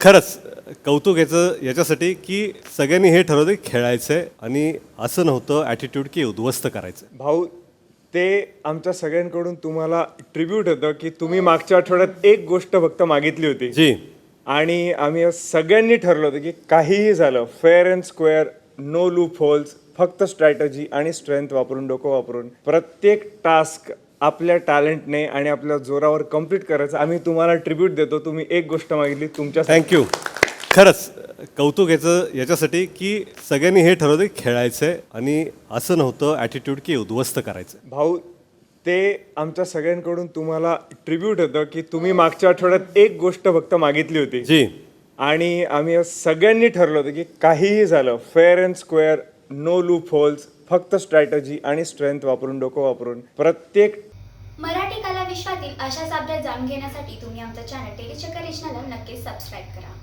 खरंच कौतुक याच्यासाठी की सगळ्यांनी हे ठरवलं की खेळायचं आहे आणि असं नव्हतं ॲटिट्यूड की उद्ध्वस्त करायचं. भाऊ ते आमच्या सगळ्यांकडून तुम्हाला ट्रिब्यूट होतं की तुम्ही मागच्या आठवड्यात एक गोष्ट फक्त मागितली होती जी आणि आम्ही सगळ्यांनी ठरलं होतं की काहीही झालं fair and square, no loopholes, फक्त स्ट्रॅटजी आणि स्ट्रेंथ वापरून, डोकं वापरून प्रत्येक टास्क आपल्या टॅलेंटने आणि आपल्या जोरावर कम्प्लीट करायचं. आम्ही तुम्हाला ट्रिब्यूट देतो. तुम्ही एक गोष्ट मागितली तुमच्या थँक्यू. खरंच कौतुक याच्यासाठी की सगळ्यांनी हे ठरवलं की खेळायचं आहे आणि असं नव्हतं ॲटिट्यूड की उद्ध्वस्त करायचं. भाऊ ते आमच्या सगळ्यांकडून तुम्हाला ट्रिब्यूट होतं की तुम्ही मागच्या आठवड्यात एक गोष्ट फक्त मागितली होती जी आणि आम्ही सगळ्यांनी ठरलं होतं की काहीही झालं fair and square, no loopholes, फक्त स्ट्रॅटजी आणि स्ट्रेंथ वापरून, डोकं वापरून प्रत्येक मराठी कला विश्वातील अशाच अपडेट जाणून घेण्यासाठी तुम्ही आमचं चॅनल टेलीचक्कर रिजनला नक्कीच सबस्क्राईब करा.